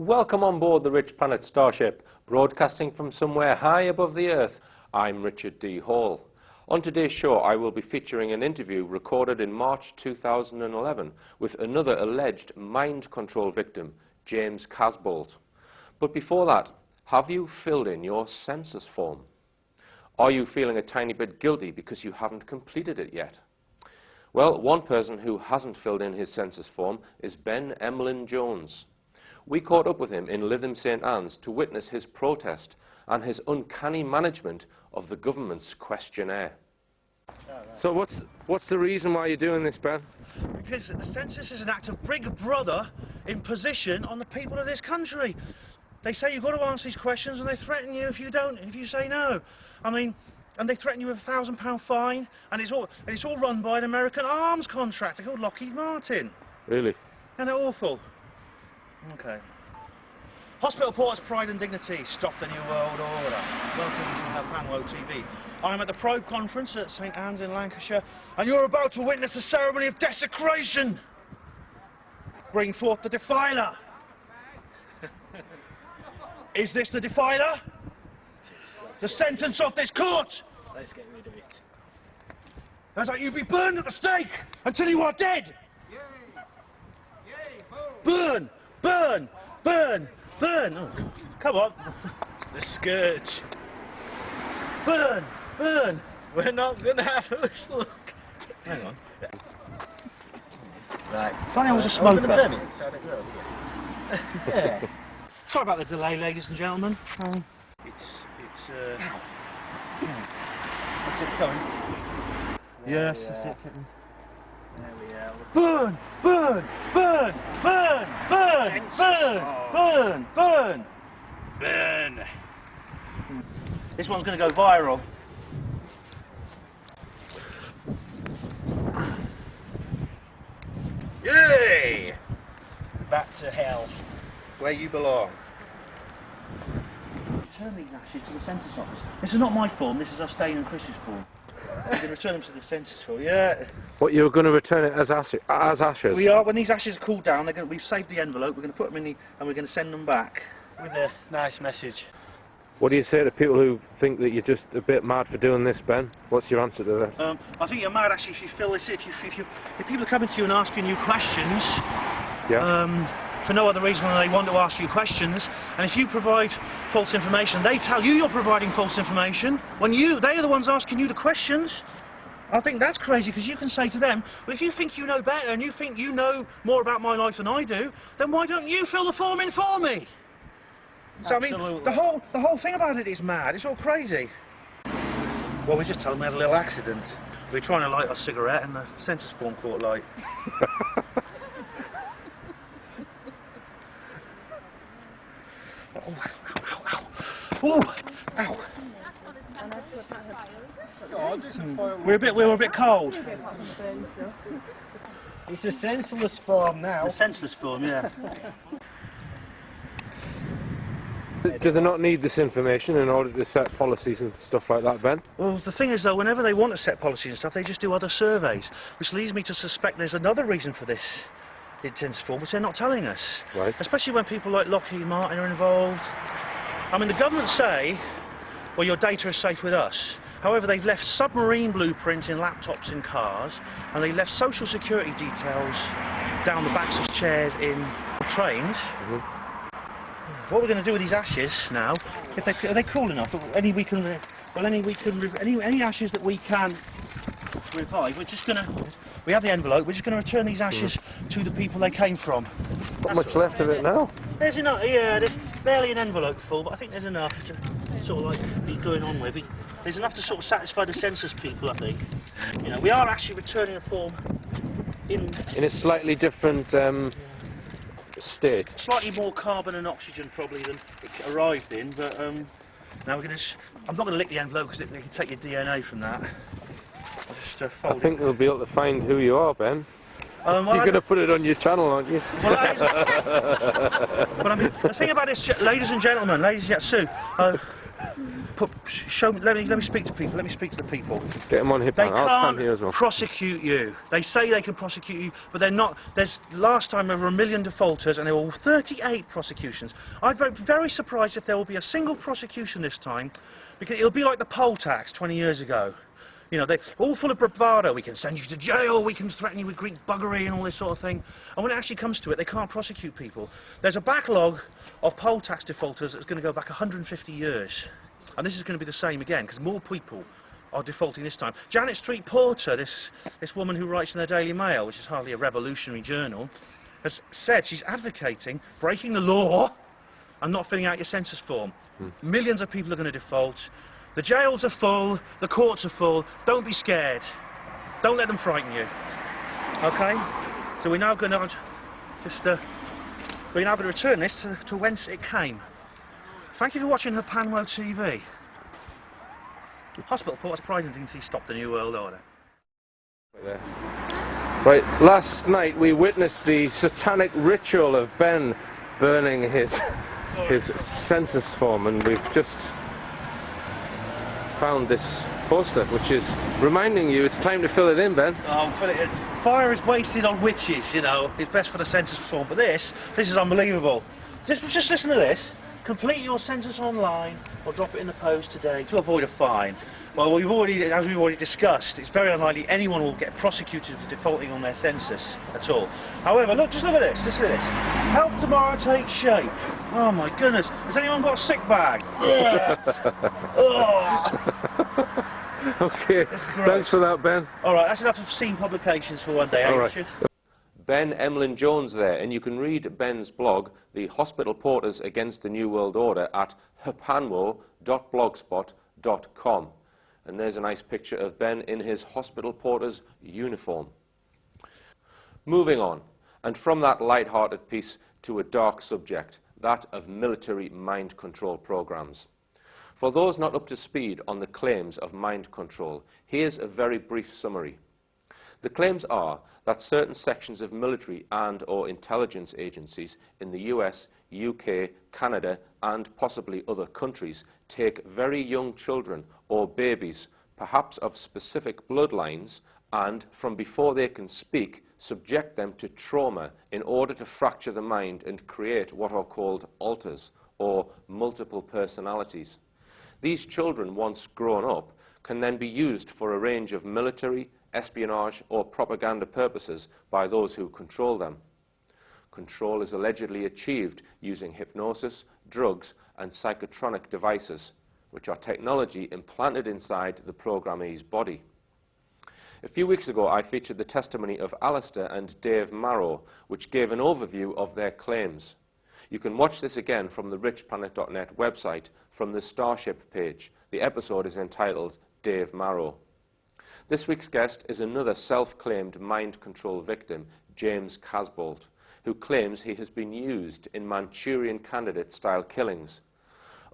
Welcome on board the Rich Planet Starship, broadcasting from somewhere high above the Earth. I'm Richard D. Hall. On today's show, I will be featuring an interview recorded in March 2011 with another alleged mind control victim, James Casbolt. But before that, have you filled in your census form? Are you feeling a tiny bit guilty because you haven't completed it yet? Well, one person who hasn't filled in his census form is Ben Emlyn Jones. We caught up with him in Lytham St Anne's to witness his protest and his uncanny management of the government's questionnaire. So what's the reason why you're doing this, Ben? Because the census is an act of big brother imposition on the people of this country. They say you've got to answer these questions and they threaten you if you don't, if you say no. I mean, and they threaten you with a £1,000 fine, and it's all run by an American arms contractor called Lockheed Martin. Really? And they're awful. Okay. Hospital Porters Pride and Dignity, stop the New World Order. Welcome to Panwo TV. I'm at the Probe Conference at St Anne's in Lancashire, and you're about to witness a ceremony of desecration. Bring forth the defiler. Is this the defiler? The sentence of this court. Let's get rid of it. That's like you be burned at the stake until you are dead. Yay! Yay! Burn! Boom! Burn! Burn! Burn! Oh, come on. The scourge. Burn! Burn! We're not gonna have a look. Hang on. Right. Funny I was a I'm gonna smoker. burn it inside as well. Yeah. Sorry about the delay, ladies and gentlemen. What's it going? Yes, that's it. There we are. Burn! Burn! Burn! Burn! Burn! Burn! Burn! Burn! Burn! This one's going to go viral. Yay! Back to hell, where you belong. Return these ashes to the census office. This is not my form, this is our Stain and Chris's form. We're going to return them to the census form, yeah. What, you're going to return it as ashes? We are. When these ashes are cooled down, we've saved the envelope, we're going to put them in and we're going to send them back. With a nice message. What do you say to people who think that you're just a bit mad for doing this, Ben? What's your answer to this? I think you're mad actually if you feel this, if people are coming to you and asking you questions, for no other reason than they want to ask you questions, and if you provide false information, they tell you you're providing false information, when they're the ones asking you the questions. I think that's crazy, because you can say to them, well, if you think you know better and you think you know more about my life than I do, then why don't you fill the form in for me? So I mean, the whole thing about it is mad. It's all crazy. Well, we just told them we had a little accident. We were trying to light our cigarette and the census form caught light. Oh, ow, ow, ow. Ow. We were a bit cold. It's a senseless form now. The senseless form, yeah. Do they not need this information in order to set policies and stuff like that, Ben? Well, the thing is, though, whenever they want to set policies and stuff, they just do other surveys, which leads me to suspect there's another reason for this census form, which they're not telling us. Right. Especially when people like Lockheed Martin are involved. I mean, the government say, well, your data is safe with us. However, they've left submarine blueprints in laptops in cars, and they left social security details down the backs of chairs in trains. Mm-hmm. What we're going to do with these ashes now, are they cool enough? Any ashes that we can revive, we're just going to. We have the envelope. We're just going to return these ashes to the people they came from. Not much left of it now. There's enough. Yeah, there's barely an envelope full, but I think there's enough to sort of like be going on with. There's enough to sort of satisfy the census people, I think. You know, we are actually returning a form in a slightly different state. Slightly more carbon and oxygen probably than it arrived in, but now we're going to. I'm not going to lick the envelope because they can take your DNA from that. I'll just fold I think they'll be able to find who you are, Ben. Well, you're going to put it on your channel, aren't you? Well, but I mean, the thing about this, ladies and gentlemen, Sue, let me speak to people. Let me speak to the people. Get them on here. They I'll stand here as well. can't prosecute you. They say they can prosecute you, but they're not. There's last time over 1 million defaulters, and there were 38 prosecutions. I'd be very surprised if there will be a single prosecution this time, because it'll be like the poll tax 20 years ago. You know, they're all full of bravado. We can send you to jail, we can threaten you with Greek buggery and all this sort of thing. And when it actually comes to it, they can't prosecute people. There's a backlog of poll tax defaulters that's going to go back 150 years. And this is going to be the same again, because more people are defaulting this time. Janet Street Porter, this woman who writes in the Daily Mail, which is hardly a revolutionary journal, has said she's advocating breaking the law and not filling out your census form. Millions of people are going to default. The jails are full, the courts are full. Don't be scared. Don't let them frighten you. Okay? So we're now going to return this to whence it came. Thank you for watching Hapanwo TV. Hospital Porters Pride Dignity Stop the New World Order. Right, last night we witnessed the satanic ritual of Ben burning his census form, and we've just found this poster which is reminding you it's time to fill it in, Ben. Oh, fire is wasted on witches, you know. It's best for the census form, but this is unbelievable. Just listen to this. Complete your census online or drop it in the post today to avoid a fine. Well, as we've already discussed, it's very unlikely anyone will get prosecuted for defaulting on their census at all. However, just look at this. Listen to this. Help tomorrow take shape. Oh my goodness. Has anyone got a sick bag? Okay. Thanks for that, Ben. All right, that's enough obscene publications for one day, all right. Richard? Ben Emlyn Jones there, and you can read Ben's blog, The Hospital Porters Against the New World Order, at hapanwo.blogspot.com. And there's a nice picture of Ben in his hospital porter's uniform. Moving on, and from that light-hearted piece to a dark subject, that of military mind control programs. For those not up to speed on the claims of mind control, here's a very brief summary. The claims are that certain sections of military and/or intelligence agencies in the US, UK, Canada, and possibly other countries take very young children or babies, perhaps of specific bloodlines, and from before they can speak, subject them to trauma in order to fracture the mind and create what are called alters, or multiple personalities. These children, once grown up, can then be used for a range of military, espionage or propaganda purposes by those who control them. Control is allegedly achieved using hypnosis, drugs and psychotronic devices, which are technology implanted inside the programmee's body. A few weeks ago I featured the testimony of Alistair and Dave Marrow, which gave an overview of their claims. You can watch this again from the richplanet.net website from the Starship page. The episode is entitled Dave Marrow. This week's guest is another self-claimed mind control victim, James Casbolt, who claims he has been used in Manchurian Candidate-style killings.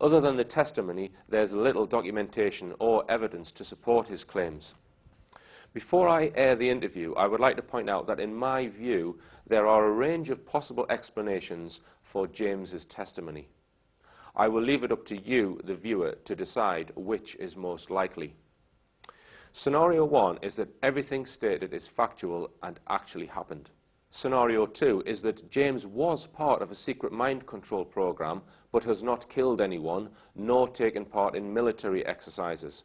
Other than the testimony, there's little documentation or evidence to support his claims. Before I air the interview, I would like to point out that in my view, there are a range of possible explanations for James's testimony. I will leave it up to you, the viewer, to decide which is most likely. Scenario 1 is that everything stated is factual and actually happened. Scenario 2 is that James was part of a secret mind control program but has not killed anyone nor taken part in military exercises.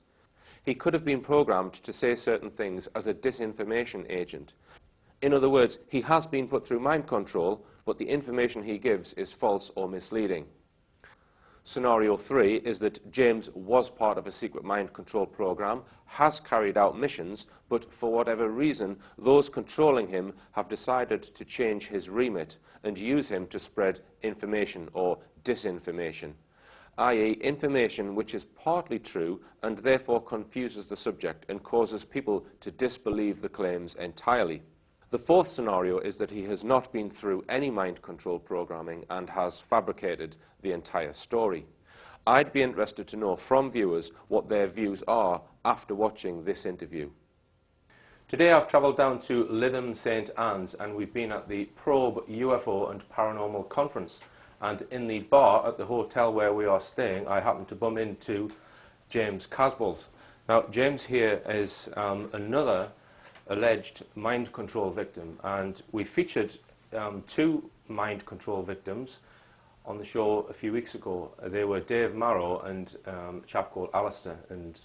He could have been programmed to say certain things as a disinformation agent. In other words, he has been put through mind control, but the information he gives is false or misleading. Scenario 3 is that James was part of a secret mind control program, has carried out missions, but for whatever reason, those controlling him have decided to change his remit and use him to spread information or disinformation, i.e. information which is partly true and therefore confuses the subject and causes people to disbelieve the claims entirely. The fourth scenario is that he has not been through any mind control programming and has fabricated the entire story. I'd be interested to know from viewers what their views are after watching this interview. Today I've travelled down to Lytham St Anne's and we've been at the Probe UFO and Paranormal Conference, and in the bar at the hotel where we are staying I happened to bump into James Casbolt. Now, James here is another alleged mind control victim, and we featured 2 mind control victims on the show a few weeks ago. They were Dave Marrow and a chap called Alistair, and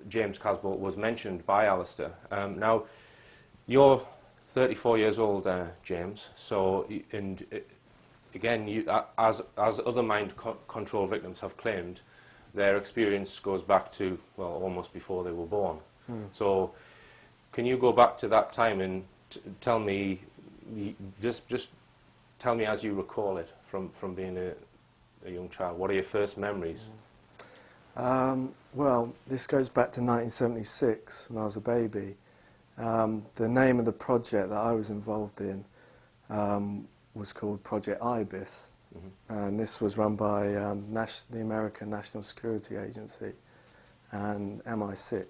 James Casbolt was mentioned by Alistair. Now, you're 34 years old, James, so, again, as other mind control victims have claimed, their experience goes back to, well, almost before they were born. So, can you go back to that time and tell me, just tell me as you recall it from being a young child, what are your first memories? Well, this goes back to 1976 when I was a baby. The name of the project that I was involved in was called Project IBIS, and this was run by the American National Security Agency and MI6.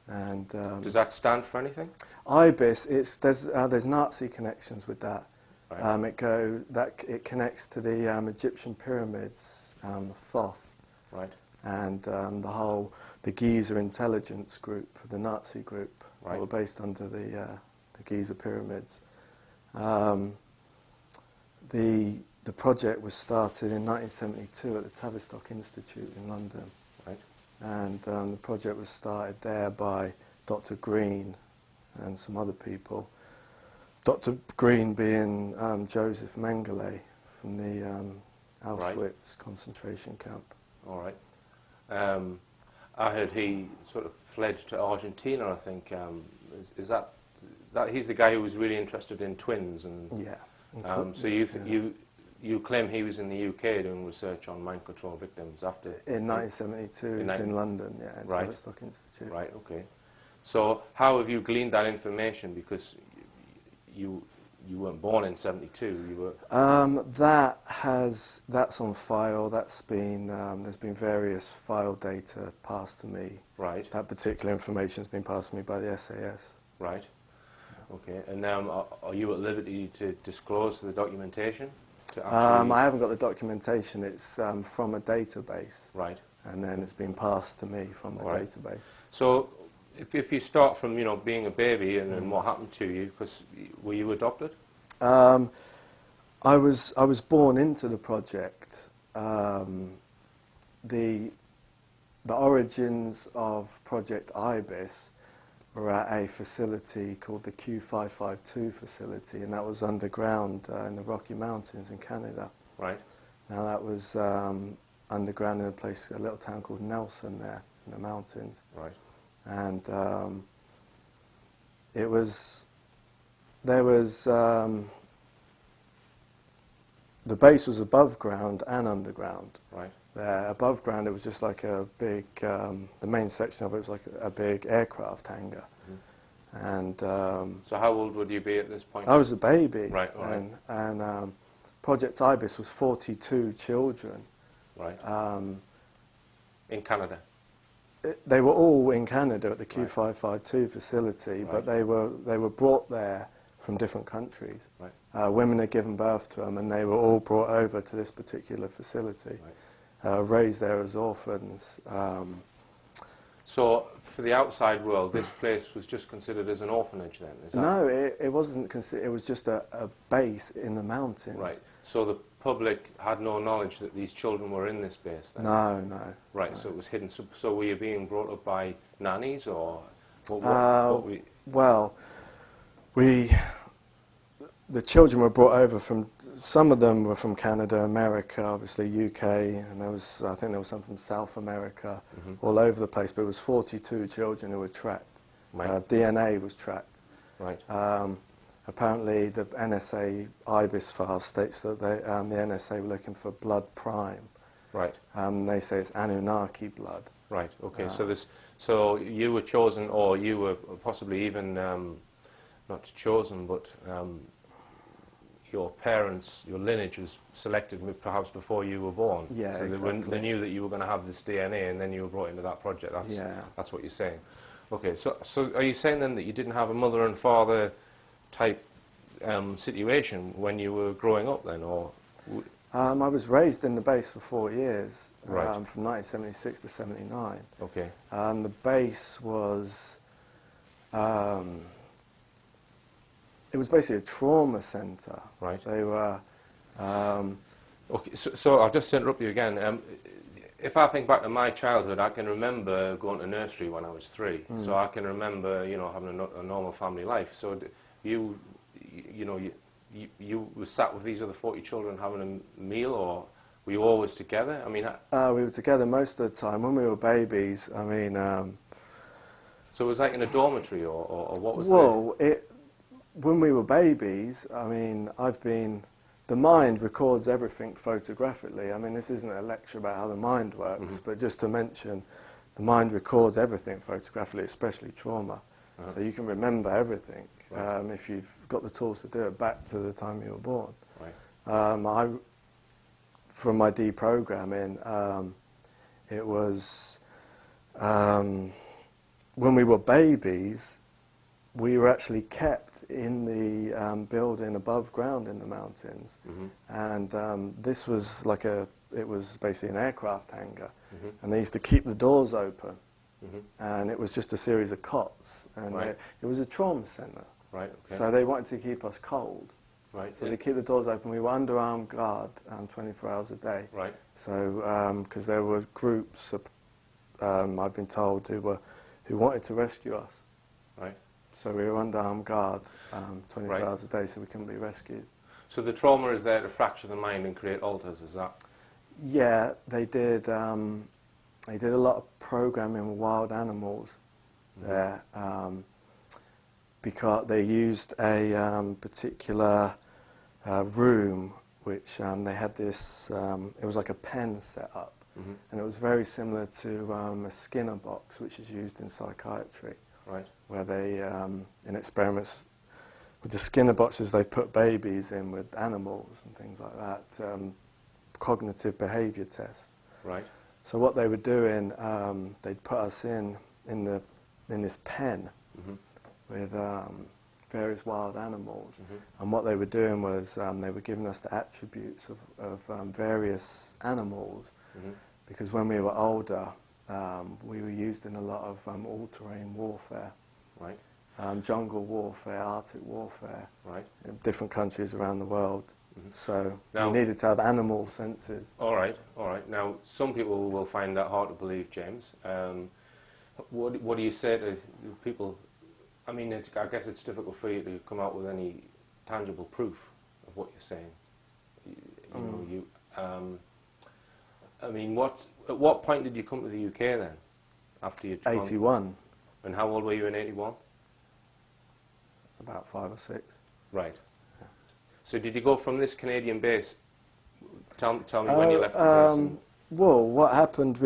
And does that stand for anything? IBIS, there's Nazi connections with that. Right. It connects to the Egyptian pyramids, Thoth. Right. And the Giza intelligence group, the Nazi group, right. were based under the Giza pyramids. The project was started in 1972 at the Tavistock Institute in London. Right. And the project was started there by Dr. Green and some other people. Dr. Green being Joseph Mengele from the Auschwitz right. concentration camp. All right. I heard he sort of fled to Argentina, I think. Is that he's the guy who was really interested in twins? And yeah. So you claim he was in the UK doing research on mind control victims after... In 1972, in London, yeah, at the right. Tavistock Institute. Right, okay. So how have you gleaned that information? Because you weren't born in 72, you were... That's on file, that's been, there's been various file data passed to me. Right. That particular information has been passed to me by the SAS. Right. Okay, and now are you at liberty to disclose the documentation? I haven't got the documentation, it's from a database. Right. And then it's been passed to me from the database. So, if you start from, being a baby and then what happened to you, because were you adopted? I was born into the project. The origins of Project IBIS were at a facility called the Q552 facility, and that was underground in the Rocky Mountains in Canada. Right. Now that was underground in a little town called Nelson there in the mountains. Right. And the base was above ground and underground. Right. Above ground it was just like a big, the main section of it was like a big aircraft hangar. And so how old would you be at this point? I was a baby. Right, right. And Project IBIS was 42 children. Right. In Canada? They were all in Canada at the Q552 facility, right. but they were brought there from different countries. Right. Women had given birth to them, and they were all brought over to this particular facility, raised there as orphans. So, for the outside world, this place was just considered as an orphanage then? Is that no, it wasn't considered. It was just a base in the mountains. Right. So the public had no knowledge that these children were in this base then? No, no. Right, no. so it was hidden. So were you being brought up by nannies, or well, the children were brought over from, some of them were from Canada, America, obviously UK, and I think there was some from South America, all over the place, but it was 42 children who were tracked. Right. DNA was tracked. Right. Apparently the NSA IBIS file states that the NSA were looking for blood prime. Right. They say it's Anunnaki blood. Right, okay, so you were chosen, or you were possibly even, not chosen, but your parents, your lineage was selected perhaps before you were born. Yeah, so exactly. they knew that you were going to have this DNA, and then you were brought into that project. That's what you're saying. Okay, so are you saying then that you didn't have a mother and father type situation when you were growing up then, or? I was raised in the base for 4 years, Right. from 1976 to 79. Okay. The base was, it was basically a trauma centre. Right. They were. Okay, so I'll just interrupt you again. If I think back to my childhood, I can remember going to nursery when I was 3. So I can remember, you know, having a normal family life. So you were sat with these other 40 children having a meal, or were you always together? I mean, we were together most of the time. When we were babies, I mean. So it was like in a dormitory, or what was well, when we were babies, I mean, the mind records everything photographically. I mean, this isn't a lecture about how the mind works, but just to mention, the mind records everything photographically, especially trauma. So you can remember everything, if you've got the tools to do it, back to the time you were born. Right. From my deprogramming, it was, when we were babies, we were actually kept in the building above ground in the mountains, and this was like it was basically an aircraft hangar, and they used to keep the doors open, and it was just a series of cots, and it was a trauma centre. Right. Okay. So they wanted to keep us cold. Right. So they keep the doors open. We were under armed guard 24 hours a day. Right. So because there were groups, I've been told, who wanted to rescue us. Right. So we were under armed guard 24 hours a day, so we couldn't be rescued. So the trauma is there to fracture the mind and create alters, is that? Yeah, they did. They did a lot of programming with wild animals there, because they used a particular room which they had this. It was like a pen set up, and it was very similar to a Skinner box, which is used in psychiatry. Right. Where they, in experiments with the Skinner boxes, they put babies in with animals and things like that, cognitive behaviour tests. Right. So what they were doing, they'd put us in this pen with various wild animals, and what they were doing was they were giving us the attributes of various animals, because when we were older, we were used in a lot of all-terrain warfare, right? Jungle warfare, Arctic warfare, right? In different countries around the world. So now, we needed to have animal senses. All right, all right. Now, some people will find that hard to believe, James. What do you say to people? I mean, I guess it's difficult for you to come out with any tangible proof of what you're saying. You know, I mean, at what point did you come to the UK then? After you 81. And how old were you in 81? About 5 or 6. Right. Yeah. So did you go from this Canadian base? Tell me when you left the base. Well, what happened?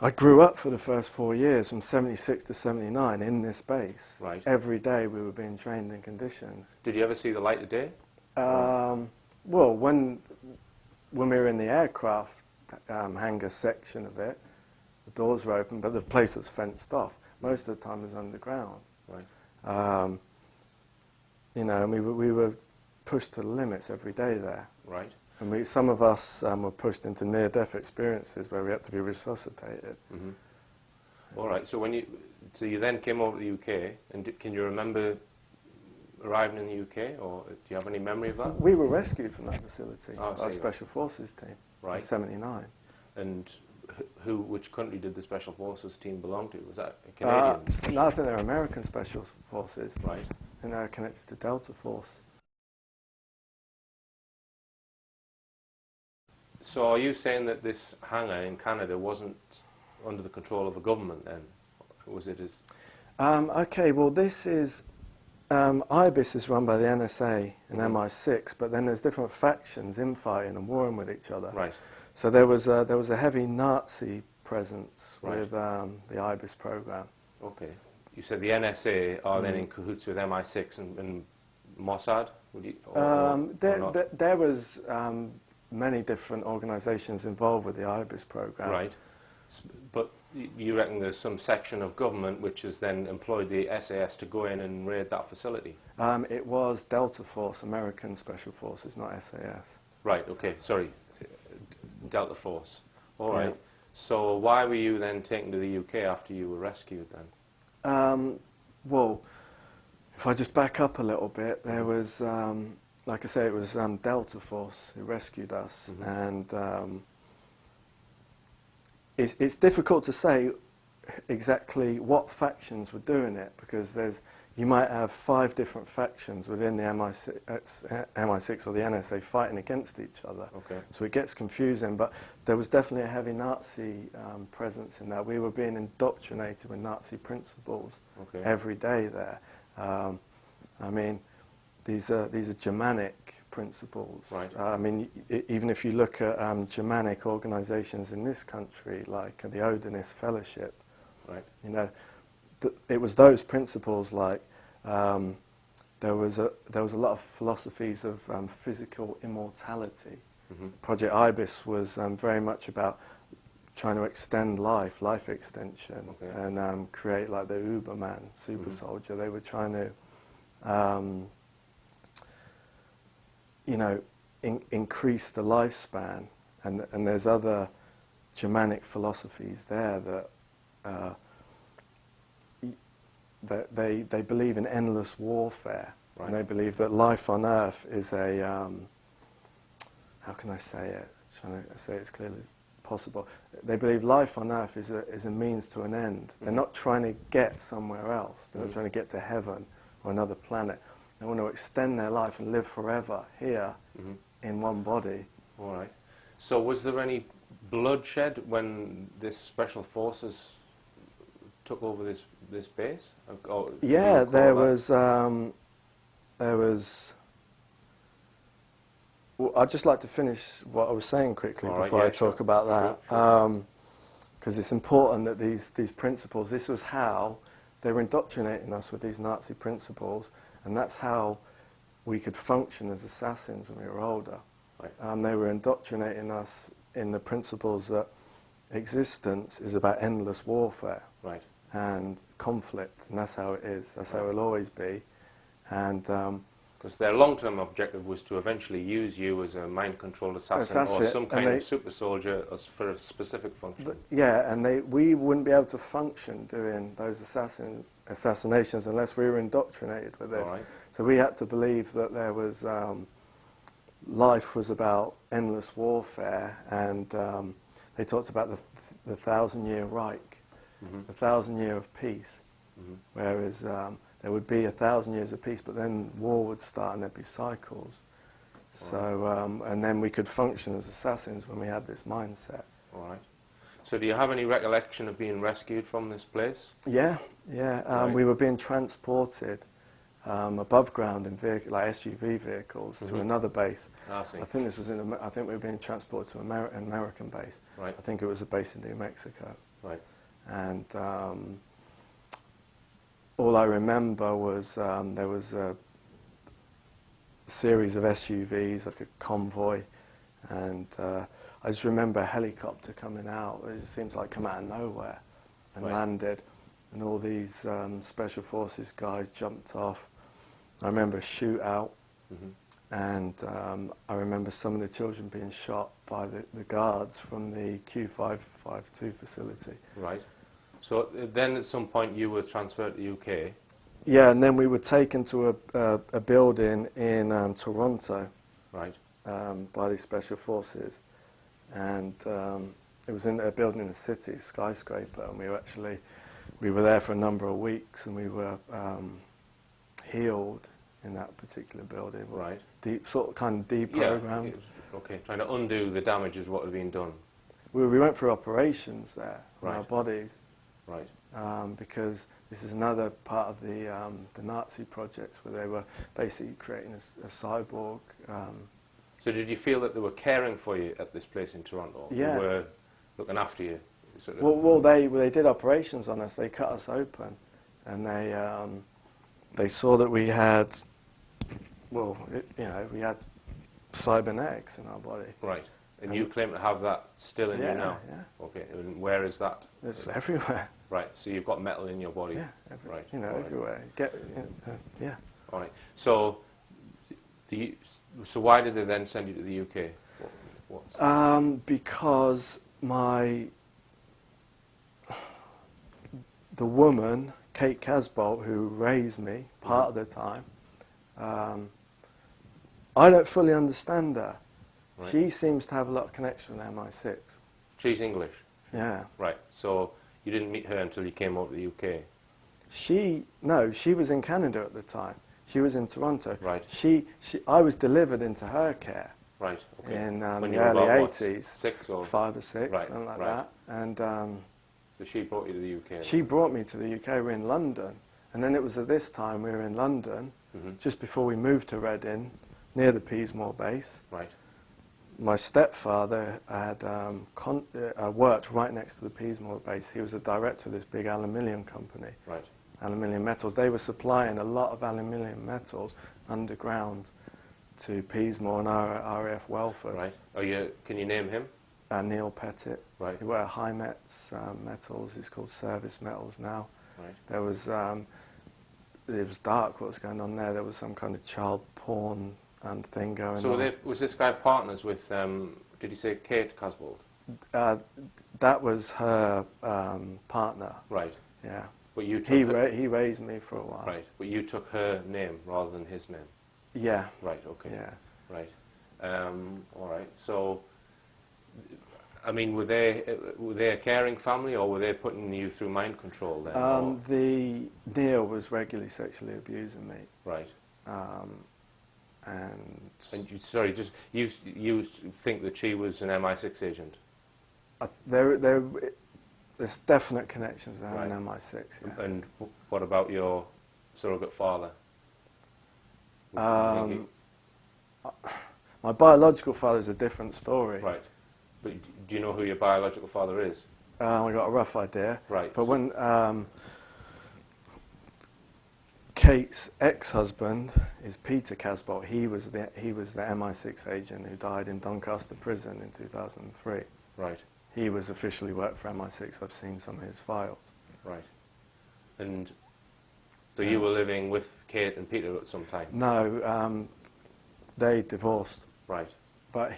I grew up for the first 4 years, from 76 to 79, in this base. Right. Every day we were being trained and conditioned. Did you ever see the light of day? Well, when we were in the aircraft hangar section of it, the doors were open, but the place was fenced off. Most of the time it was underground. Right. You know, and we were pushed to the limits every day there. Right. And some of us were pushed into near-death experiences where we had to be resuscitated. All right. So so you then came over to the UK, and can you remember arriving in the UK, or do you have any memory of that? We were rescued from that facility by a Special Forces team. Right. In 79. And which country did the Special Forces team belong to? Was that Canadian? No, I think they're American Special Forces. Right. And they're connected to Delta Force. So are you saying that this hangar in Canada wasn't under the control of the government then? Was it as... Okay, well this is... IBIS is run by the NSA and MI6, but then there's different factions infighting and warring with each other. Right. So there was a heavy Nazi presence with the IBIS program. Okay. You said the NSA are then in cahoots with MI6 and Mossad? Would you, there was many different organisations involved with the IBIS program. Right. But you reckon there's some section of government which has then employed the SAS to go in and raid that facility? It was Delta Force, American Special Forces, not SAS. Right, okay, sorry. Delta Force. All Yeah. right. So why were you then taken to the UK after you were rescued then? Well, if I just back up a little bit, there was, like I say, it was Delta Force who rescued us, and it's difficult to say exactly what factions were doing it, because you might have 5 different factions within the MI6 or the NSA fighting against each other. Okay. So it gets confusing, but there was definitely a heavy Nazi presence in that. We were being indoctrinated with Nazi principles every day there. I mean, these are Germanic principles. Right. I mean, even if you look at Germanic organisations in this country, like the Odinist Fellowship, right. You know, it was those principles, like there was a lot of philosophies of physical immortality. Project Ibis was very much about trying to extend life extension, and create like the Uberman, super soldier. They were trying to, you know, increase the lifespan, and there's other Germanic philosophies there that they believe in endless warfare, and they believe that life on Earth is a how can I say it? Trying to say it as clearly as possible. They believe life on Earth is a means to an end. They're not trying to get somewhere else. They're not trying to get to heaven or another planet. They want to extend their life and live forever here in one body. All right. So was there any bloodshed when this Special Forces took over this base? Or yeah, there was. Well, I'd just like to finish what I was saying quickly before I talk about that, because it's important that these principles. This was how they were indoctrinating us with these Nazi principles, and that's how we could function as assassins when we were older. Right. They were indoctrinating us in the principles that existence is about endless warfare and conflict, and that's how it is. That's how it will always be. And because their long-term objective was to eventually use you as a mind-controlled assassin or some kind of super soldier for a specific function. Yeah, and we wouldn't be able to function doing those assassinations unless we were indoctrinated with this. Right. So we had to believe that there was life was about endless warfare, and they talked about the 1,000-year Reich, the 1,000 year of peace, whereas there would be 1,000 years of peace, but then war would start and there'd be cycles. So, and then we could function as assassins when we had this mindset. All right. So do you have any recollection of being rescued from this place? Yeah, yeah. We were being transported above ground in like SUV vehicles to another base. I think this was I think we were being transported to an American base. Right. I think it was a base in New Mexico. Right. And all I remember was there was a series of SUVs, like a convoy, and I just remember a helicopter coming out. It seems like come out of nowhere and landed, and all these Special Forces guys jumped off. I remember a shootout, and I remember some of the children being shot by the guards from the Q552 facility. Right. So then at some point you were transferred to the UK? Yeah, and then we were taken to a building in Toronto. Right. By the Special Forces, and it was in a building in the city, a skyscraper, and we were there for a number of weeks, and we were healed in that particular building. Right. Kind of deprogrammed. Yeah, okay, trying to undo the damages what had been done. We went through operations there in our Right. bodies. Right. Because this is another part of the Nazi projects where they were basically creating a cyborg. So did you feel that they were caring for you at this place in Toronto? Yeah. They were looking after you? Sort of. Well, they did operations on us. They cut us open, and they saw that we had, we had cybernetics in our body. Right. And you claim to have that still in you now? Yeah. Okay. And where is that? It's everywhere. Right. So you've got metal in your body? Yeah. Right. Everywhere. Yeah. All right. So So why did they then send you to the UK? Because the woman, Kate Casbolt, who raised me part of the time, I don't fully understand her. Right. She seems to have a lot of connection with MI6. She's English? Yeah. Right, so you didn't meet her until you came over to the UK? No, she was in Canada at the time. She was in Toronto. Right. I was delivered into her care. Right, okay. In the when you were early about, 80s. What, 6 or? 5 or 6, right, something like right. that. And so she brought you to the UK? she brought me to the UK. We were in London. And then it was at this time we were in London, just before we moved to Reading, near the Peasmore base. Right. My stepfather had worked right next to the Peasmore base. He was a director of this big aluminium company. Right. Aluminium metals. They were supplying a lot of aluminium metals underground to Peasmore and RAF Welford. Right. Can you name him? Neil Pettit. Right. He worked at High-Metz Metals. It's called Service Metals now. Right. There was it was dark what was going on there. There was some kind of child porn thing going on. So was this guy partners with, did you say Kate Casbolt? That was her partner. Right. Yeah. But you took he raised me for a while. Right. But you took her name rather than his name? Yeah. Right, okay. Yeah. Right. All right. So, I mean, were they a caring family, or were they putting you through mind control then? Neil was regularly sexually abusing me. Right. And you think that she was an MI6 agent? There's definite connections there right. in MI6. Yeah. And what about your surrogate father? My biological father is a different story. Right. But do you know who your biological father is? I got a rough idea. Right. But when Kate's ex-husband is Peter Casbolt, he was the MI6 agent who died in Doncaster prison in 2003. Right. He was officially worked for MI6. I've seen some of his files. Right. And so you were living with Kate and Peter at some time? No, they divorced. Right. But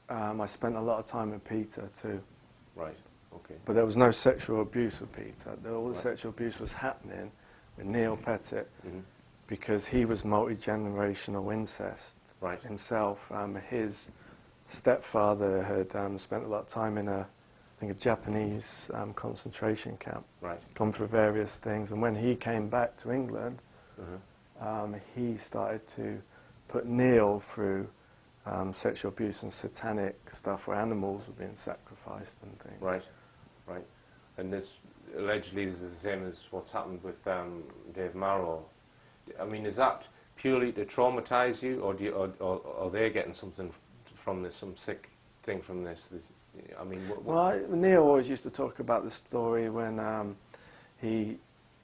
I spent a lot of time with Peter too. Right. Okay. But there was no sexual abuse with Peter. All the sexual abuse was happening with Neil Pettit because he was multi-generational incest himself. His stepfather had spent a lot of time in I think a Japanese concentration camp. Right. Gone through various things, and when he came back to England, he started to put Neil through sexual abuse and satanic stuff where animals were being sacrificed and things. Right. Right. And this allegedly is the same as what's happened with Dave Marrow. I mean, is that purely to traumatise you, or are they getting something from this, some sick thing from this? I mean, Neil always used to talk about the story when they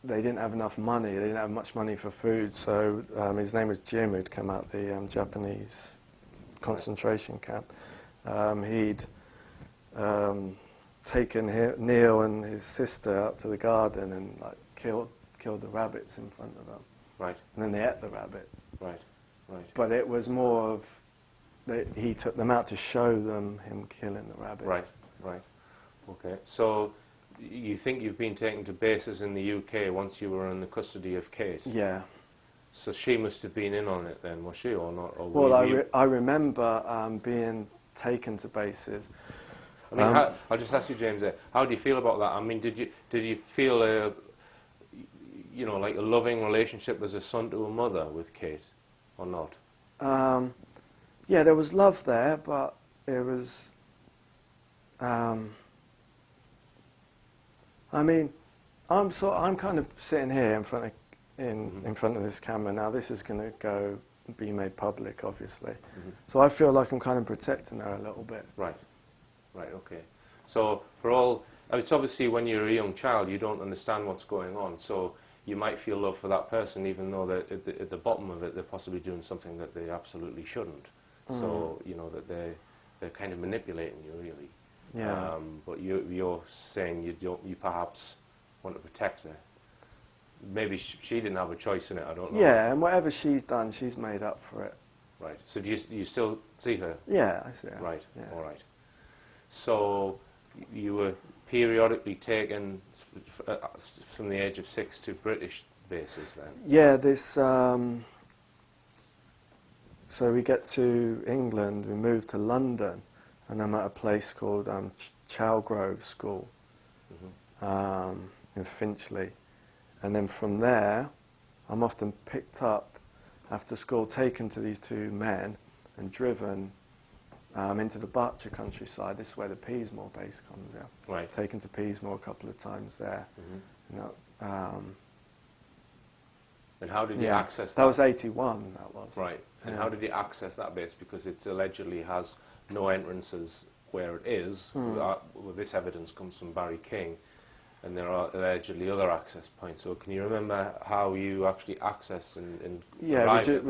didn't have enough money. They didn't have much money for food, so his name was Jim, who'd come out the Japanese concentration camp. He'd taken Neil and his sister up to the garden and killed the rabbits in front of them. Right. And then they ate the rabbit. Right. Right. But it was more of he took them out to show them him killing the rabbit. Right. Right. Okay. So you think you've been taken to bases in the UK once you were in the custody of Kate? Yeah. So she must have been in on it then, was she, or not? Or well, I remember being taken to bases. I mean, I'll just ask you, James, how do you feel about that? I mean, did you feel like a loving relationship as a son to a mother with Kate, or not? Yeah, there was love there, but it was. I mean, I'm kind of sitting here in front of this camera now. This is going to be made public, obviously. So I feel like I'm kind of protecting her a little bit. Right. Right. Okay. So it's obviously when you're a young child, you don't understand what's going on. So you might feel love for that person, even though that at the bottom of it, they're possibly doing something that they absolutely shouldn't. So that they're kind of manipulating you, really. Yeah. But you're saying you perhaps want to protect her. Maybe she didn't have a choice in it. I don't know. Yeah, and whatever she's done, she's made up for it. Right. So do you still see her? Yeah, I see her. Right. Yeah. All right. So you were periodically taken from the age of 6 to British bases then? Yeah, this. So we get to England, we move to London, and I'm at a place called Chalgrove School in Finchley. And then from there, I'm often picked up after school, taken to these two men, and driven into the Berkshire countryside. This is where the Peasmore base comes out. Right. Taken to Peasmore a couple of times there. You know, and how did you access that? That was 81, that was. Right. And how did you access that base? Because it allegedly has no entrances where it is. Well, this evidence comes from Barry King, and there are allegedly other access points. So can you remember how you actually accessed and arrived at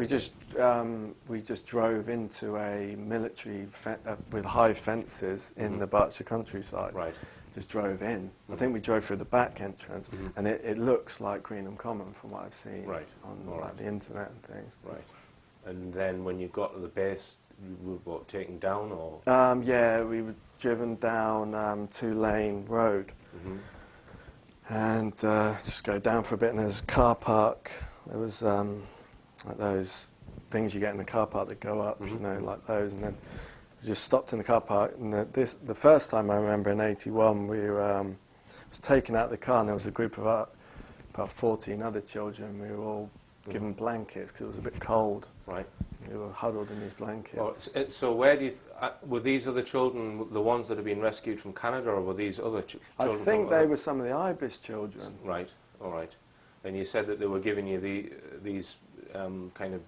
we just drove into a military with high fences in the Berkshire countryside. Right. Just drove in. I think we drove through the back entrance, and it looks like Greenham Common from what I've seen on like the internet and things. Right. And then when you got to the base, you were taken down, or? Yeah, we were driven down 2-lane road, and just go down for a bit, and there's a car park. There was like those things you get in the car park that go up, you know, like those, and then we just stopped in the car park. And the first time I remember in '81, we was taken out of the car, and there was a group of about 14 other children. We were all given blankets because it was a bit cold. Right. We were huddled in these blankets. Well, so where do you were these other children the ones that had been rescued from Canada, or were these other children? I think they were some of the IBIS children. Right. All right. And you said that they were giving you these kind of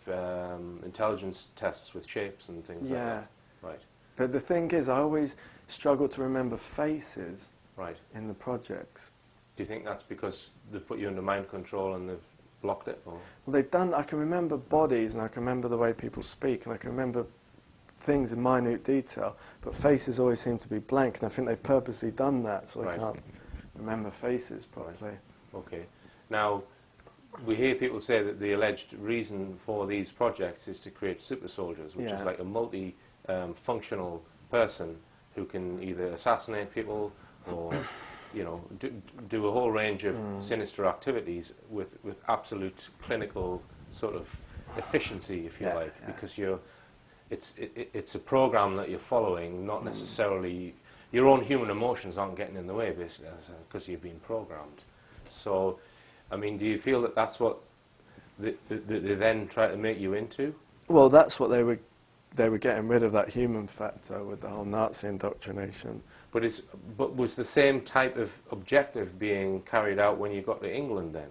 intelligence tests with shapes and things like that. Right. But the thing is, I always struggle to remember faces. Right. In the projects. Do you think that's because they've put you under mind control and they've blocked it? Or? Well, they've done. I can remember bodies, and I can remember the way people speak, and I can remember things in minute detail. But faces always seem to be blank, and I think they've purposely done that, so I can't remember faces properly. Right. Okay. Now, we hear people say that the alleged reason for these projects is to create super soldiers, which is like a multi-functional person who can either assassinate people or you know, do a whole range of sinister activities with absolute clinical sort of efficiency, if you like, because it's a program that you're following, not necessarily your own human emotions aren't getting in the way, basically, because you've been programmed. So, I mean, do you feel that that's what they then try to make you into? Well, that's what they were getting rid of, that human factor with the whole Nazi indoctrination. But was the same type of objective being carried out when you got to England then?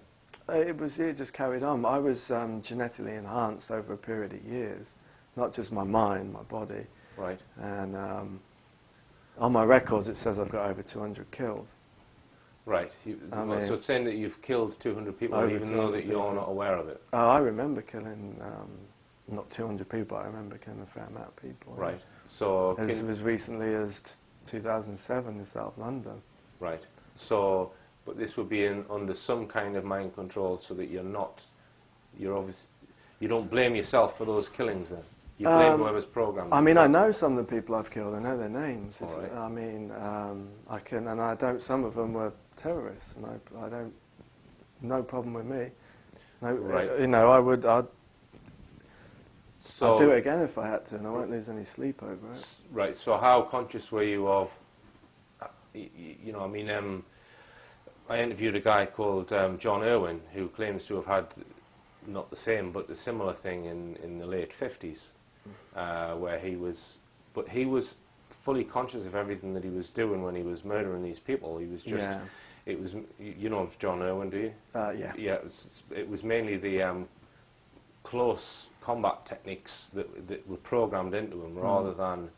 It just carried on. I was genetically enhanced over a period of years, not just my mind, my body. Right. And on my records it says I've got over 200 kills. Right. So it's saying that you've killed 200 people even though that you're not aware of it? Oh, I remember killing, not 200 people, I remember killing a fair amount of people. Right. So as recently as 2007 in South London. Right. So, but this would be under some kind of mind control, so that you don't blame yourself for those killings then. You blame whoever's programmed. I mean, I know some of the people I've killed. I know their names. Right. I mean, I can, and I don't. Some of them were terrorists, and I don't. No problem with me. No, right. You know, I'd do it again if I had to, and I won't lose any sleep over it. Right. So, how conscious were you of? You know, I mean, I interviewed a guy called John Irwin, who claims to have had not the same, but a similar thing in the late 50s, where he was fully conscious of everything that he was doing when he was murdering these people. He was just, it was, you know John Irwin, do you? Yeah. Yeah, it was mainly the close combat techniques that were programmed into him, rather than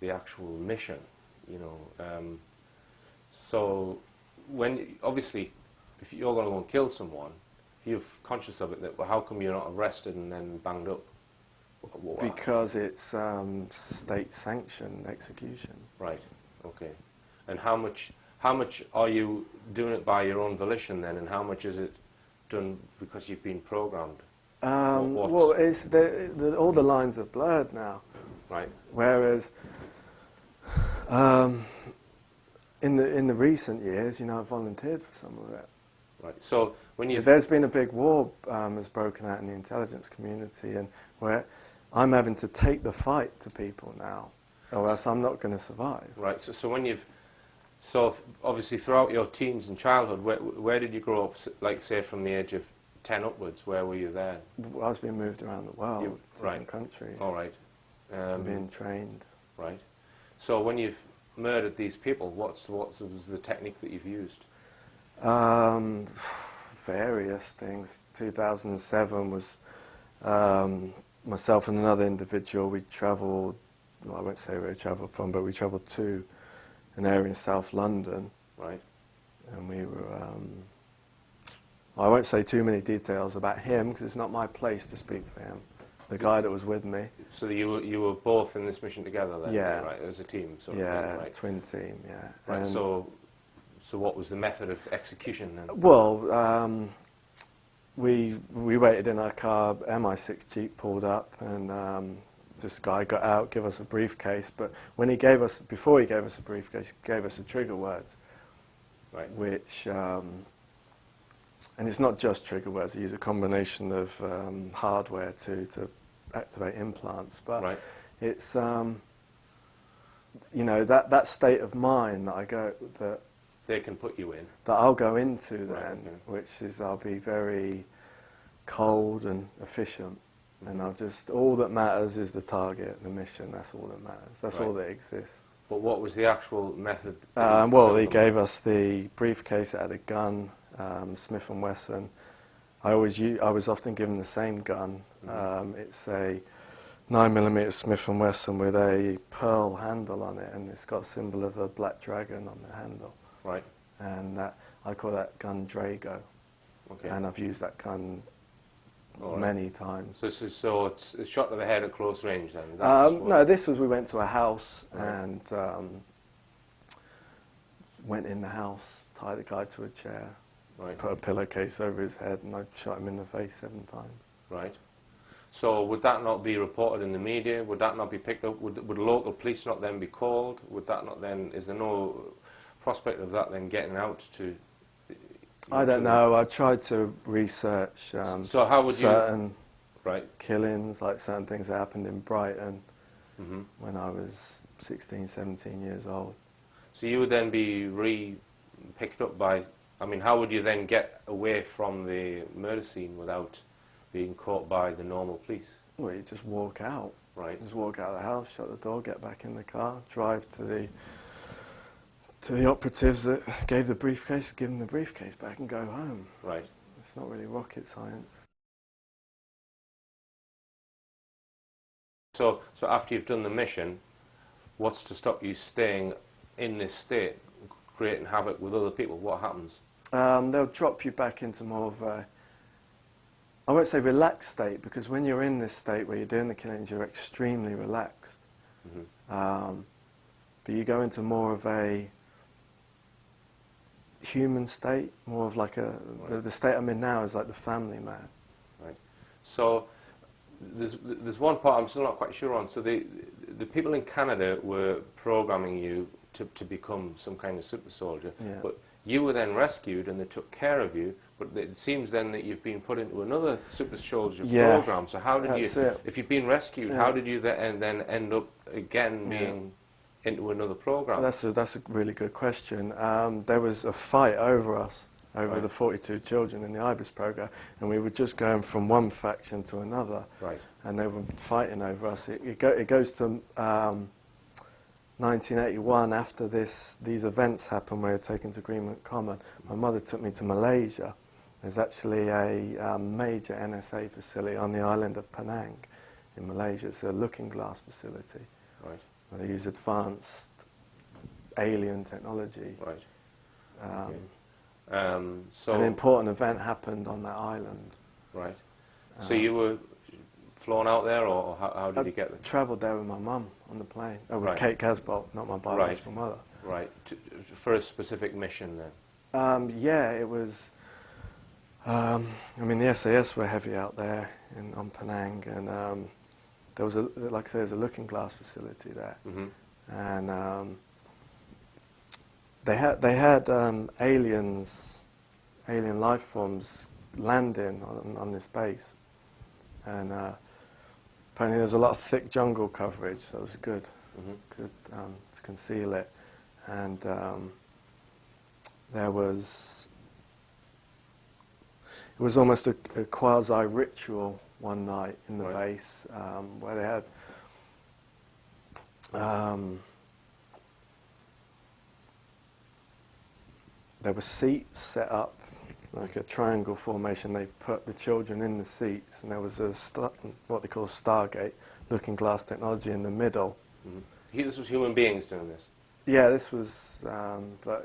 the actual mission, you know. So, obviously, if you're going to go and kill someone, if you're conscious of it, that, well, how come you're not arrested and then banged up? Because it's state-sanctioned execution. Right. Okay. And how much are you doing it by your own volition then, and how much is it done because you've been programmed? Well, all the lines are blurred now. Right. Whereas in the recent years, you know, I've volunteered for some of it. Right. So when you there's been a big war has broken out in the intelligence community, and where I'm having to take the fight to people now, or else I'm not going to survive. Right. So when you've obviously throughout your teens and childhood, where did you grow up? Like say from the age of 10 upwards, where were you there? I was being moved around the world, different countries. All right. Being trained. Right. So when you've murdered these people, what was the technique that you've used? Various things. 2007 was myself and another individual. We travelled. Well, I won't say where we travelled from, but we travelled to an area in South London. Right. And we were. I won't say too many details about him because it's not my place to speak for him. The guy that was with me. So you were both in this mission together then? Yeah. Right, as a team sort of thing, right? Twin team, yeah. Right, so what was the method of execution then? Well, we waited in our car, MI6 Jeep pulled up, and this guy got out, gave us a briefcase, but when before he gave us a briefcase, he gave us the trigger words. Right. Which, and it's not just trigger words, he used a combination of hardware to activate implants, but right. It's, you know, that state of mind that they can put you in. That I'll go into then, right, okay. Which is I'll be very cold and efficient, and all that matters is the target, the mission, that's all that matters, that's all that exists. But what was the actual method? Well, he gave us the briefcase that had a gun, Smith & Wesson. I was often given the same gun. It's a 9mm Smith & Wesson with a pearl handle on it, and it's got a symbol of a black dragon on the handle. Right. And I call that gun Drago. Okay. And I've used that gun many times. So it's a shot to the head at close range then? No, we went to a house and went in the house, tied the guy to a chair, put a pillowcase over his head, and I shot him in the face 7 times. Right. So would that not be reported in the media? Would that not be picked up? Would local police not then be called? Would that not then, is there no prospect of that then getting out to... I don't know. I tried to research so how would certain killings, like certain things that happened in Brighton when I was 16, 17 years old. So you would then be picked up by... I mean, how would you then get away from the murder scene without being caught by the normal police? Well, you just walk out. Right. Just walk out of the house, shut the door, get back in the car, drive to the operatives that gave the briefcase, give them the briefcase back and go home. Right. It's not really rocket science. So after you've done the mission, what's to stop you staying in this state, creating havoc with other people? What happens? They'll drop you back into more of a, I won't say relaxed state, because when you're in this state where you're doing the killings, you're extremely relaxed. But you go into more of a human state, more of like the state I'm in now is like the family man. Right. So there's one part I'm still not quite sure on. So the people in Canada were programming you to become some kind of super soldier, but you were then rescued and they took care of you, but it seems then that you've been put into another super soldier program. So how did if you've been rescued, how did you then end up again being into another program? That's a really good question. There was a fight over us, over the 42 children in the IBIS program, and we were just going from one faction to another, and they were fighting over us. It goes to 1981. After these events happened, we were taken to Greenwood Common. My mother took me to Malaysia. There's actually a major NSA facility on the island of Penang in Malaysia. It's a looking glass facility. Right. They use advanced alien technology. Right. So an important event happened on that island. Right. So you were flown out there, or how did you get there? I travelled there with my mum on the plane. With Kate Casbolt, not my biological mother. Right. For a specific mission then? Yeah, it was... I mean, the SAS were heavy out there on Penang, and there was like I say, there's a looking glass facility there, and they had alien life forms landing on this base, and apparently there's a lot of thick jungle coverage, so it was good to conceal it, and it was almost a quasi-ritual one night in the base, where they had there were seats set up, like a triangle formation. They put the children in the seats, and there was what they call Stargate, looking glass technology in the middle. This was human beings doing this? Yeah, this was, but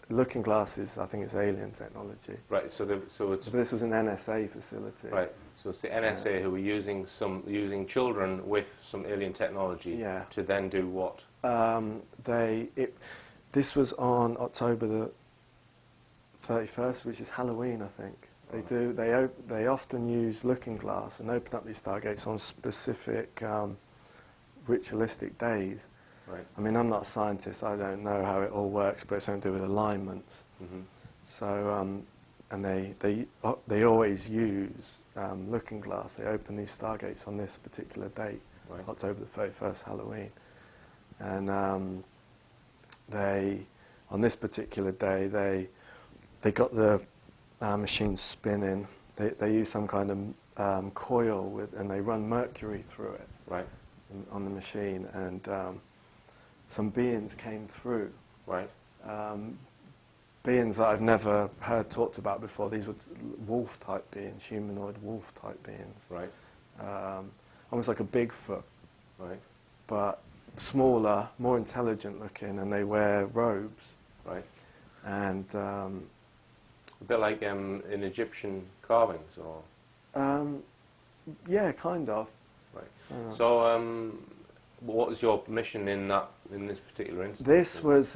looking glass is, I think it's alien technology. Right, so it's... But this was an NSA facility. Right, so it's the NSA who were using children with some alien technology to then do what? This was on October the 31st, which is Halloween, I think. They often use looking glass and open up these stargates on specific ritualistic days. Right. I mean, I'm not a scientist, I don't know how it all works, but it's something to do with alignments. So, and they always use looking glass. They open these stargates on this particular date, October the 31st, Halloween. And on this particular day, they got the machine spinning. They use some kind of coil and they run mercury through it on the machine, and some beings came through. Beings that I've never heard talked about before. These were wolf-type beings, humanoid wolf-type beings. Almost like a Bigfoot, but smaller, more intelligent looking, and they wear robes. And a bit like in Egyptian carvings, or? Yeah, kind of. So, what was your mission in this particular instance? This was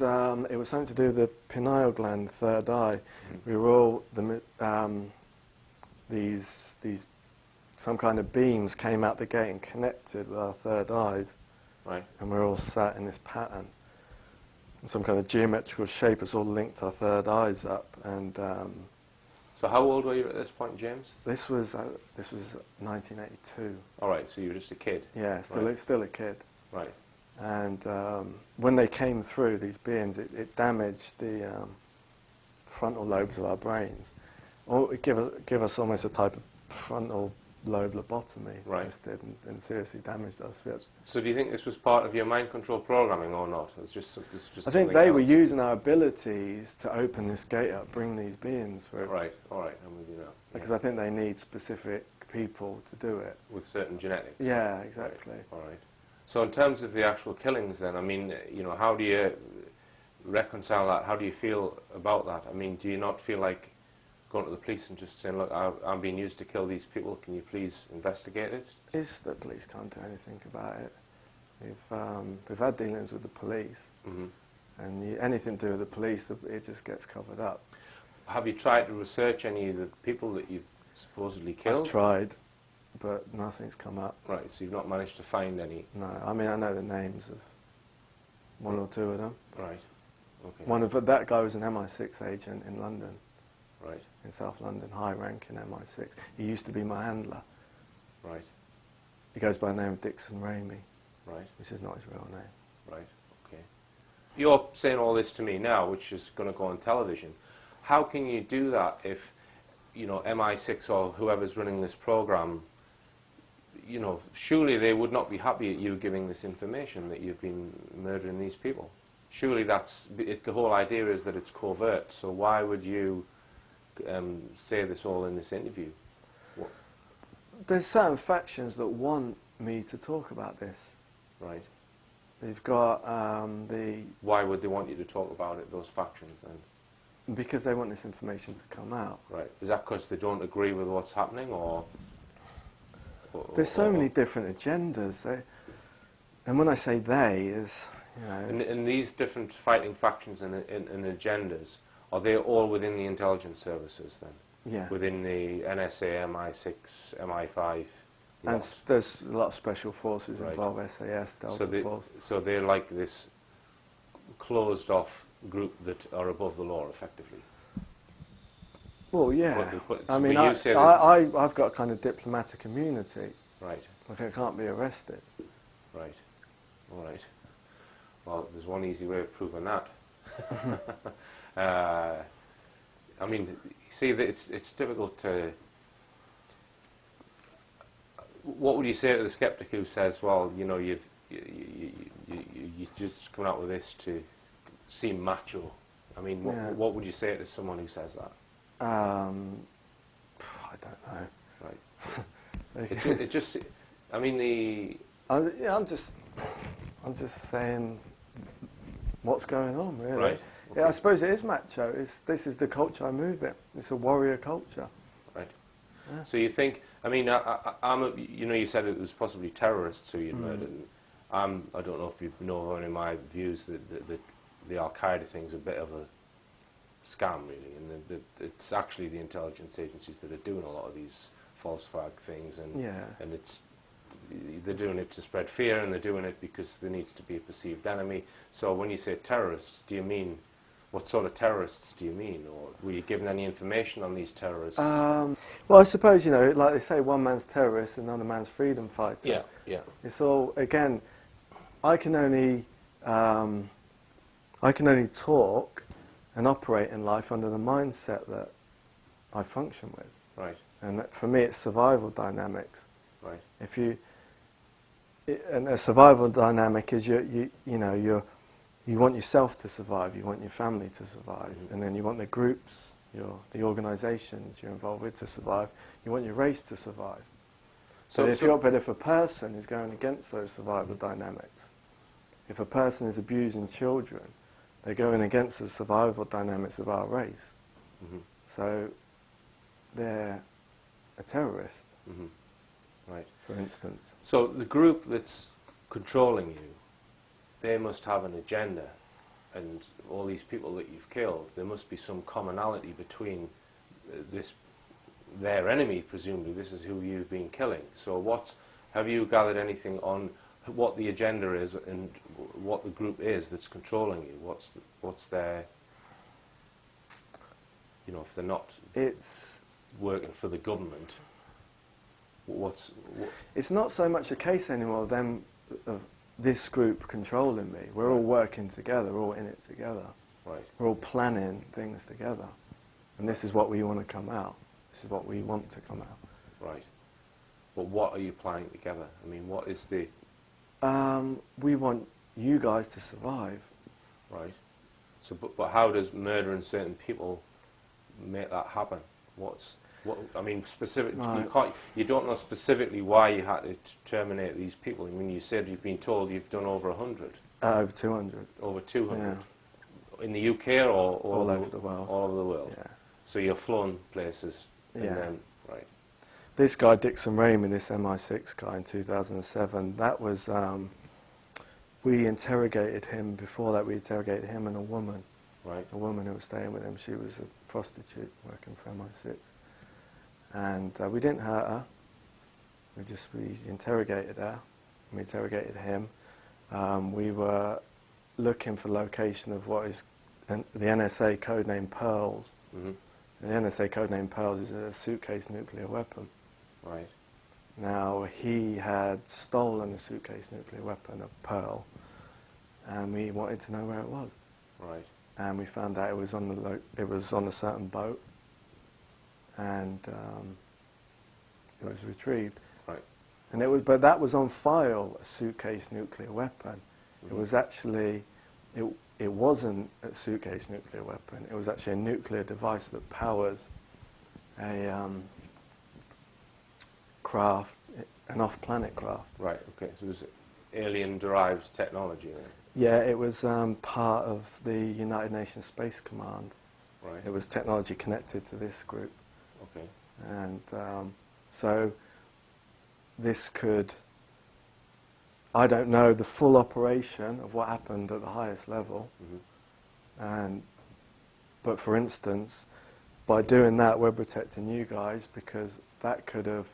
it was something to do with the pineal gland, third eye. We were all these some kind of beams came out the gate and connected with our third eyes, and we're all sat in this pattern. Some kind of geometrical shape has all linked our third eyes up, and. So how old were you at this point, James? This was 1982. All right, so you were just a kid. Yeah, still a kid. Right. And when they came through, these beings, it damaged the frontal lobes of our brains. Or it give us almost a type of frontal lobe lobotomy. Right. This did, and seriously damaged us. So do you think this was part of your mind control programming or not? It's just I think they were using our abilities to open this gate up, bring these beings through. Right, all right, I'm with you now. Because I think they need specific people to do it. With certain genetics? Yeah, exactly. Right. All right. So in terms of the actual killings then, I mean, you know, how do you reconcile that? How do you feel about that? I mean, do you not feel like going to the police and just saying, look, I'm being used to kill these people, can you please investigate it? It's the police can't do anything about it. We've had dealings with the police, and anything to do with the police, it just gets covered up. Have you tried to research any of the people that you've supposedly killed? I've tried, but nothing's come up. Right, so you've not managed to find any? No, I mean, I know the names of one or two of them. Right, okay. But that guy was an MI6 agent in London. Right. In South London, high rank in MI6. He used to be my handler. Right. He goes by the name of Dixon Ramey. Right. Which is not his real name. Right, okay. You're saying all this to me now, which is going to go on television. How can you do that if, you know, MI6 or whoever's running this program, you know, surely they would not be happy at you giving this information that you've been murdering these people? Surely the whole idea is that it's covert, so why would you say this all in this interview? There's certain factions that want me to talk about this. Right. They've got Why would they want you to talk about it, those factions, then? Because they want this information to come out. Right. Is that because they don't agree with what's happening, or there's so many different agendas. And when I say they, is, you know... And these different fighting factions and agendas, are they all within the intelligence services, then? Yeah. within the NSA, MI6, MI5. And there's a lot of special forces Right. involved, SAS, Delta Force. So they're like this closed-off group that are above the law, effectively. Well, yeah. I mean, you say I've got kind of diplomatic immunity. Right. Like I can't be arrested. Right. All right. Well, there's one easy way of proving that. I mean, you see, that it's difficult to. What would you say to the skeptic who says, "Well, you know, you just come out with this to seem macho"? I mean, what would you say to someone who says that? I don't know. Right. it just. I mean, I'm just saying what's going on, really. Right. Okay. Yeah, I suppose it is macho. This is the culture I move in. It's a warrior culture. Right. Yeah. So you think? I mean, you know, you said it was possibly terrorists who you'd murdered. I don't know if you know any of my views that the Al Qaeda thing's a bit of a scam, really, and it's actually the intelligence agencies that are doing a lot of these false flag things, and they're doing it to spread fear, and they're doing it because there needs to be a perceived enemy. So when you say terrorists, do you mean, what sort of terrorists do you mean, or were you given any information on these terrorists? Well, I suppose, you know, like they say, one man's terrorist, another man's freedom fighter. Yeah, yeah. It's all, again, I can only talk and operate in life under the mindset that I function with. Right. And that for me, it's survival dynamics. Right. And a survival dynamic is you want yourself to survive, you want your family to survive, and then you want the groups, the organisations you're involved with to survive. You want your race to survive. But if a person is going against those survival dynamics, if a person is abusing children, they're going against the survival dynamics of our race. So they're a terrorist. Right. For instance. So the group that's controlling you, they must have an agenda, and all these people that you've killed, there must be some commonality between their enemy, presumably. This is who you've been killing. So have you gathered anything on what the agenda is and what the group is that's controlling you? What's their, you know, if they're not working for the government, It's not so much a case anymore of this group controlling me. We're all working together, we're all in it together. Right. We're all planning things together. And this is what we want to come out. This is what we want to come out. Right. But what are you planning together? I mean, what is the... we want you guys to survive. Right. So, but how does murdering certain people make that happen? I mean, specifically, right. You don't know specifically why you had to terminate these people. I mean, you said you've been told you've done over 100. Over 200. Over 200. Yeah. In the UK or all over the world? All over the world. Yeah. So you've flown places. Yeah. And then, right. This guy, Dixon Raymond, this MI6 guy in 2007, that was, we interrogated him. Before that, we interrogated him and a woman. Right. A woman who was staying with him. She was a prostitute working for MI6. And we didn't hurt her. We interrogated her. We interrogated him. We were looking for location of what is the NSA codename Pearls. The NSA codename Pearls is a suitcase nuclear weapon. Right. Now, he had stolen a suitcase nuclear weapon, a Pearl, and we wanted to know where it was. Right. And we found out it was on a certain boat, and it was retrieved. Right. And but that was on file, a suitcase nuclear weapon. It was actually, it wasn't a suitcase nuclear weapon. It was actually a nuclear device that powers a craft, an off-planet craft. Right. Okay. So it was alien-derived technology. Then. Yeah, it was part of the United Nations Space Command. Right. It was technology connected to this group. Okay. And so this could, I don't know the full operation of what happened at the highest level, but for instance, by doing that, we're protecting you guys, because that could have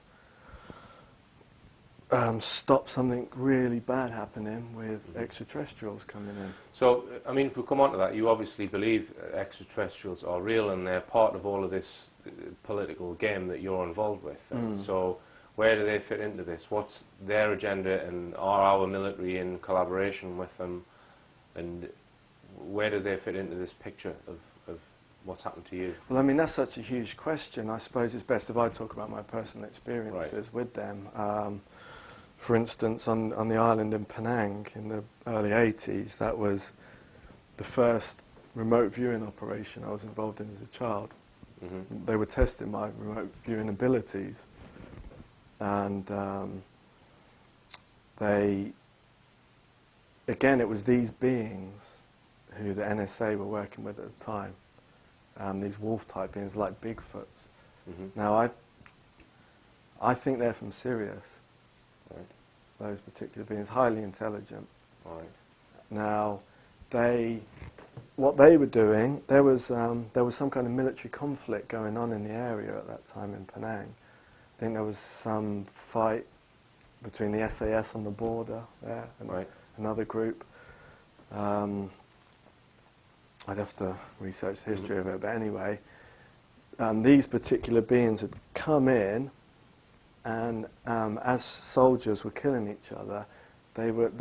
stopped something really bad happening with extraterrestrials coming in. So, I mean, if we come on to that, you obviously believe extraterrestrials are real and they're part of all of this political game that you're involved with. So, where do they fit into this? What's their agenda, and are our military in collaboration with them? And where do they fit into this picture of what's happened to you? Well, I mean, that's such a huge question. I suppose it's best if I talk about my personal experiences with them. For instance, on the island in Penang in the early 80s, that was the first remote viewing operation I was involved in as a child. They were testing my remote viewing abilities, and again, it was these beings who the NSA were working with at the time, these wolf-type beings like Bigfoots. Now, I think they're from Sirius. Those particular beings, highly intelligent. Now, what they were doing, there was some kind of military conflict going on in the area at that time in Penang. I think there was some fight between the SAS on the border there and another group. I'd have to research the history of it, but anyway, these particular beings had come in, and as soldiers were killing each other, they were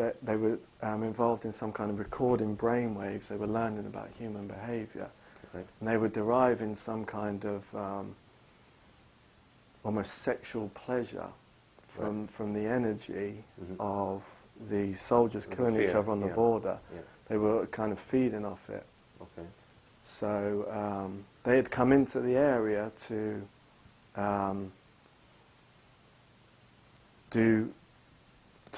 involved in some kind of recording brainwaves. They were learning about human behaviour, and they were deriving some kind of almost sexual pleasure from the energy of the soldiers killing each other on the border. They were kind of feeding off it. So they had come into the area to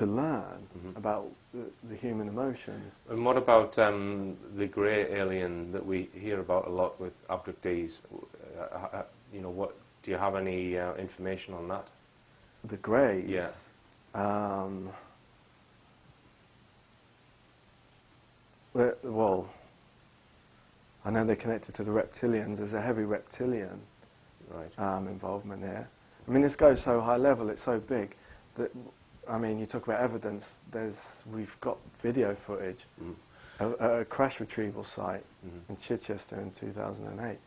learn about the human emotions. And what about the grey alien that we hear about a lot with abductees? You know, what do you have any information on that? The greys? Yeah. Well, I know they're connected to the reptilians. There's a heavy reptilian involvement here. I mean, this goes so high level, it's so big that, I mean, you talk about evidence. We've got video footage at a crash retrieval site in Chichester in 2008.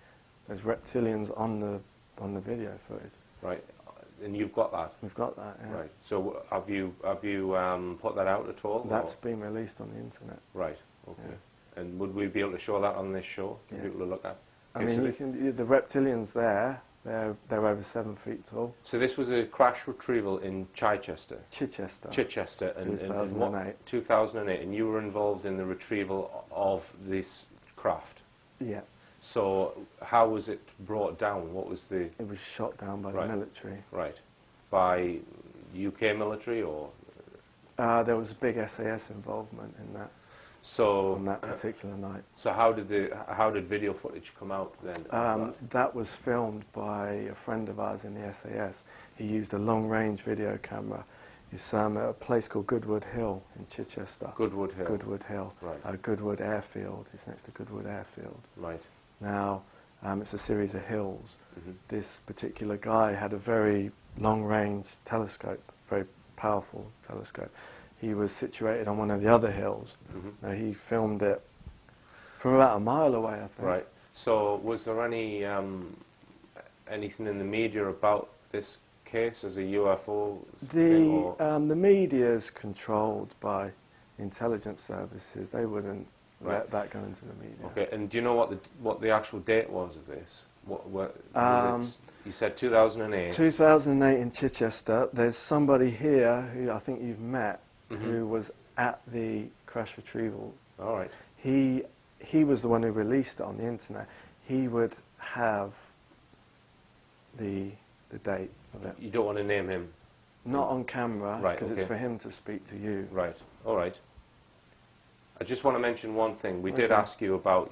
There's reptilians on the video footage. Right, and you've got that. We've got that. Yeah. Right. So have you put that out at all? That's been released on the internet. Right. Okay. Yeah. And would we be able to show that on this show for people to look at? I mean, the reptilians there. They're over 7 feet tall. So this was a crash retrieval in Chichester? Chichester. And 2008. 2008, and you were involved in the retrieval of this craft? Yeah. So how was it brought down? What was the... It was shot down by the military. Right. By UK military, or...? There was a big SAS involvement in that. So on that particular night. So how did video footage come out then? That was filmed by a friend of ours in the SAS. He used a long-range video camera. It's at a place called Goodwood Hill in Chichester. Goodwood Hill. Goodwood Hill. Right. Goodwood Airfield. It's next to Goodwood Airfield. Right. Now, it's a series of hills. This particular guy had a very long-range telescope, very powerful telescope. He was situated on one of the other hills. Now, he filmed it from about a mile away, I think. Right. So, was there any anything in the media about this case as a UFO thing? The media is controlled by intelligence services. They wouldn't let that go into the media. Okay. And do you know what the actual date was of this? You said 2008. 2008 in Chichester. There's somebody here who I think you've met. Who was at the crash retrieval. All right. He was the one who released it on the internet. He would have the date of it. You don't want to name him? Not on camera, right? Because it's for him to speak to you. Right. All right. I just want to mention one thing. We did ask you about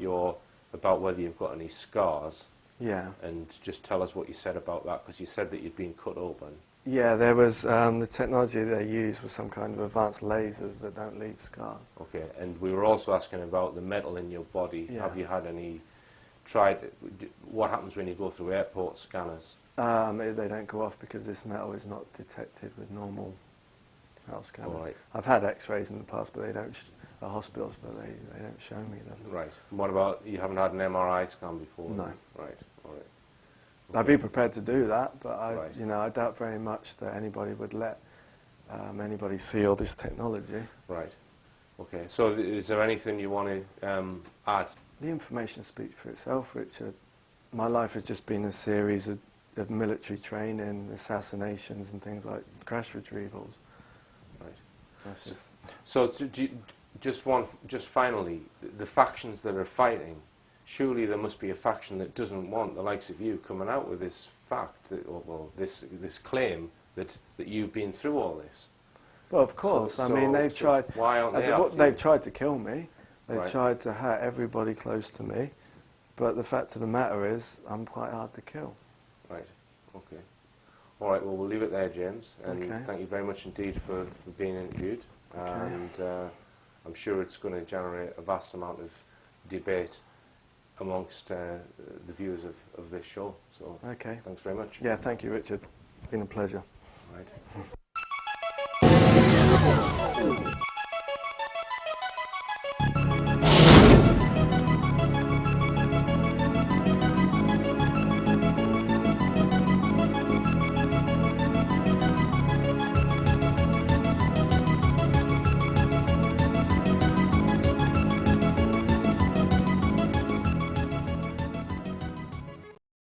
whether you've got any scars. Yeah. And just tell us what you said about that, because you said that you'd been cut open. Yeah, there was the technology they used was some kind of advanced lasers that don't leave scars. Okay, and we were also asking about the metal in your body. Yeah. Have you had any what happens when you go through airport scanners? They don't go off because this metal is not detected with normal metal scanners. Right. I've had X-rays in the past, but they don't at hospitals, but they don't show me them. Right. And what about, you haven't had an MRI scan before? No. Right. All right. Okay. I'd be prepared to do that, but Right. you know, I doubt very much that anybody would let anybody see all this technology. Right. Okay. So is there anything you want to add? The information speaks for itself, Richard. My life has just been a series of military training, assassinations and things like crash retrievals. Right. So just finally, the factions that are fighting, surely there must be a faction that doesn't want the likes of you coming out with this fact, this claim that you've been through all this. Well, of course. I mean, they've tried. Why aren't they after you? They've tried to kill me. They've Right. tried to hurt everybody close to me. But the fact of the matter is, I'm quite hard to kill. Right. Okay. All right. Well, we'll leave it there, James. And Okay. thank you very much indeed for being interviewed. Okay. And I'm sure it's going to generate a vast amount of debate amongst the viewers of this show. So Okay. thanks very much. Yeah, thank you, Richard. It's been a pleasure. Right.